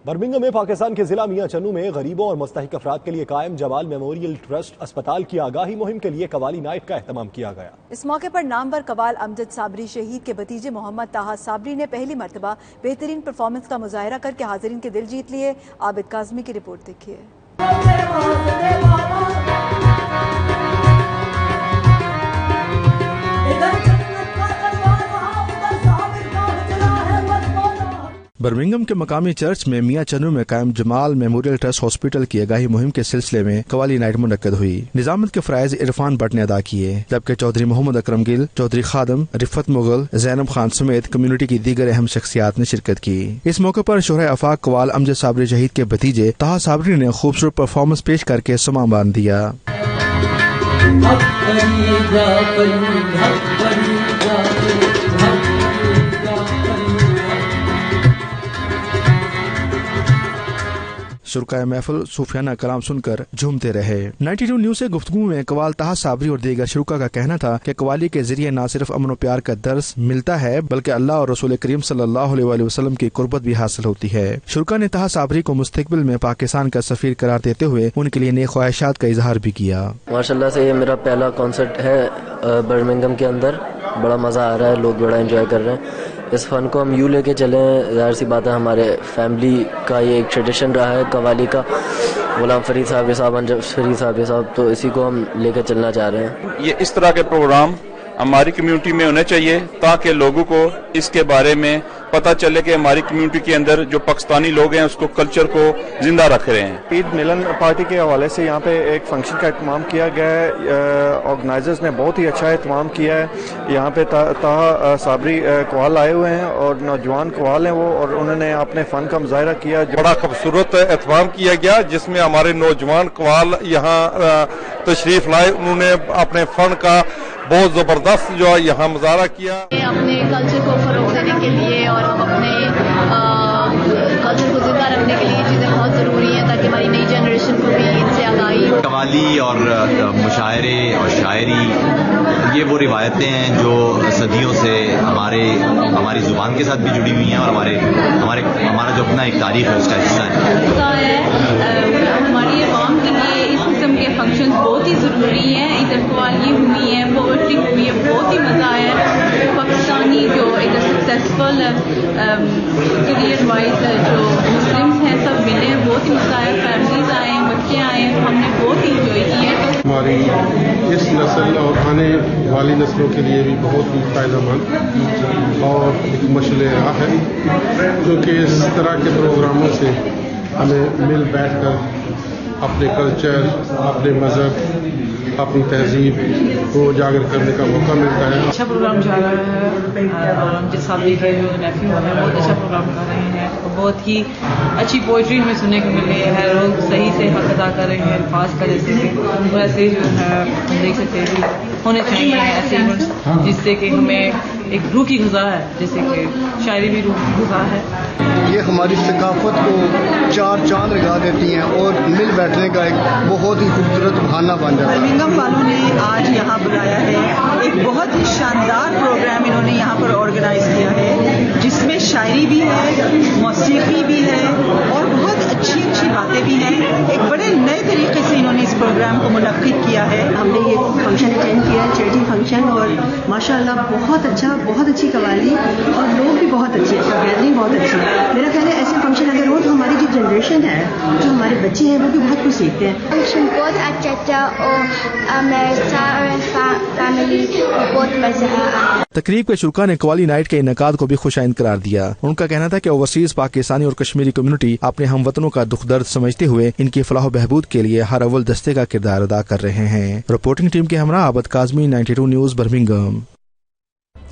Birmingham میں پاکستان کے ضلع میاں چنو میں غریبوں اور مستحق افراد کے لیے قائم جمال میموریل ٹرسٹ اسپتال کی آگاہی مہم کے لیے قوالی نائٹ کا اہتمام کیا گیا۔ اس موقع پر نامور قوال امجد صابری شہید کے بھتیجے محمد طاہا صابری نے پہلی مرتبہ بہترین پرفارمنس کا مظاہرہ کر کے حاضرین کے دل جیت لیے۔ عابد کاظمی کی رپورٹ دیکھیے۔ برمنگھم کے مقامی چرچ میں میاں چنو میں قائم جمال میموریل ٹرسٹ ہاسپٹل کی آگاہی مہم کے سلسلے میں قوالی نائٹ منعقد ہوئی۔ نظامت کے فرائض عرفان بٹ نے ادا کیے، جبکہ چودھری محمد اکرم گل، چودھری خادم، رفت مغل، زینب خان سمیت کمیونٹی کی دیگر اہم شخصیات نے شرکت کی۔ اس موقع پر شہرہ آفاق قوال امجد صابری شہید کے بھتیجے طاہا صابری نے خوبصورت پرفارمنس پیش کر کے سماں باندھ دیا۔ شرکائے محفل صوفیانہ کلام سن کر جھومتے رہے۔ 92 نیوز سے گفتگو میں قوال طاہا صابری اور دیگر شرکا کا کہنا تھا کہ قوالی کے ذریعے نہ صرف امن و پیار کا درس ملتا ہے بلکہ اللہ اور رسول کریم صلی اللہ علیہ وآلہ وسلم کی قربت بھی حاصل ہوتی ہے۔ شرکا نے طاہا صابری کو مستقبل میں پاکستان کا سفیر قرار دیتے ہوئے ان کے لیے نیک خواہشات کا اظہار بھی کیا۔ ماشاءاللہ سے یہ میرا پہلا کنسرٹ ہے برمنگھم کے اندر، بڑا مزہ آ رہا ہے، لوگ بڑا انجوائے کر رہے ہیں۔ اس فن کو ہم یوں لے کے چلیں، ظاہر سی بات ہے ہمارے فیملی کا یہ ایک ٹریڈیشن رہا ہے قوالی کا، غلام فرید صاحب، انجم فرید صاحب، تو اسی کو ہم لے کے چلنا چاہ رہے ہیں۔ یہ اس طرح کے پروگرام ہماری کمیونٹی میں ہونے چاہیے تاکہ لوگوں کو اس کے بارے میں پتہ چلے کہ ہماری کمیونٹی کے اندر جو پاکستانی لوگ ہیں اس کو کلچر کو زندہ رکھ رہے ہیں۔ عید ملن پارٹی کے حوالے سے یہاں پہ ایک فنکشن کا اہتمام کیا گیا ہے، آرگنائزرز نے بہت ہی اچھا اہتمام کیا ہے۔ یہاں پہ طاہا صابری قوال آئے ہوئے ہیں اور نوجوان قوال ہیں وہ، اور انہوں نے اپنے فن کا مظاہرہ کیا۔ بڑا خوبصورت اہتمام کیا گیا جس میں ہمارے نوجوان قوال یہاں تشریف لائے، انہوں نے اپنے فن کا بہت زبردست جو ہے یہاں مظاہرہ کیا۔ اپنے کلچر کو فروغ دینے کے لیے اور اپنے کلچر کو زندہ رکھنے کے لیے یہ چیزیں بہت ضروری ہیں تاکہ ہماری نئی جنریشن کو بھی ان سے آگاہی ہو۔ قوالی اور مشاعرے اور شاعری یہ وہ روایتیں ہیں جو صدیوں سے ہماری زبان کے ساتھ بھی جڑی ہوئی ہیں اور ہمارا جو اپنا ایک تاریخ ہے اس کا حصہ ہے۔ ہماری عوام کے لیے اس قسم کے فنکشنز بہت ہی ضروری ہیں۔ ادھر قوالی ہوئی ہے، پوئٹری ہوئی ہے، بہت ہی مزہ آیا ہے۔ پاکستانی جو ادھر سکسیسفل کریئر وائز جو مسلمس ہیں سب ملے ہیں، بہت ہی مزہ آیا، فیملیز آئے ہیں، بچے آئے ہیں، ہم نے بہت ہی انجوائے کی ہے۔ ہماری اس نسل اور آنے والی نسلوں کے لیے بھی بہت ہی فائدہ مند اور ایک مشعل راہ ہے، کیونکہ اس طرح کے پروگراموں سے ہمیں مل بیٹھ کر اپنے کلچر، اپنے مذہب، اپنی تہذیب کو اجاگر کرنے کا موقع ملتا ہے۔ اچھا پروگرام جا رہا ہے اور امجد صابری کے جو نیفیو ہیں بہت اچھا پروگرام کر رہے ہیں، بہت ہی اچھی پوئٹری ہمیں سننے کو مل رہی ہے، لوگ صحیح سے حق ادا کر رہے ہیں الفاظ کا، جیسے کہ ویسے جو ہے ہم دیکھ سکتے ہیں ہونے چاہیے ایسے ایونٹس جس سے کہ ہمیں ایک روح کی غذا ہے، جیسے کہ شاعری بھی روح کی غذا ہے۔ یہ ہماری ثقافت کو چار چاند لگا دیتی ہیں اور مل بیٹھنے کا ایک بہت ہی خوبصورت بہانہ بن جاتا ہے۔ برمنگھم والوں نے آج یہاں بلایا ہے، ایک بہت ہی شاندار پروگرام انہوں نے یہاں پر آرگنائز کیا ہے جس میں شاعری بھی ہے، موسیقی بھی ہے اور بہت اچھی اچھی باتیں بھی ہیں۔ ایک بڑے نئے طریقے سے انہوں نے اس پروگرام کو منعقد کیا ہے۔ ہم نے یہ فنکشن اٹینڈ کیا ہے، چیریٹی فنکشن، اور ماشاءاللہ بہت اچھا، بہت اچھی قوالی اور لوگ بھی بہت اچھے، گیدرنگ بہت اچھی ہے۔ میرا خیال ہے ایسے فنکشن اگر ہو تو ہماری جو جنریشن ہے، جو ہمارے بچے ہیں، وہ بھی بہت کچھ سیکھتے ہیں۔ فنکشن بہت اچھا تھا اور میرے سارے فیملی کو بہت مزہ آیا۔ تقریب کے شرکا نے قوالی نائٹ کے انعقاد کو بھی خوش آئند قرار دیا۔ ان کا کہنا تھا کہ اوورسیز پاکستانی اور کشمیری کمیونٹی اپنے ہم وطنوں کا دکھ درد سمجھتے ہوئے ان کی فلاح و بہبود کے لیے ہر اول دستے کا کردار ادا کر رہے ہیں۔ رپورٹنگ ٹیم کے ہمراہ عابد کاظمی، 92 نیوز، برمنگھم۔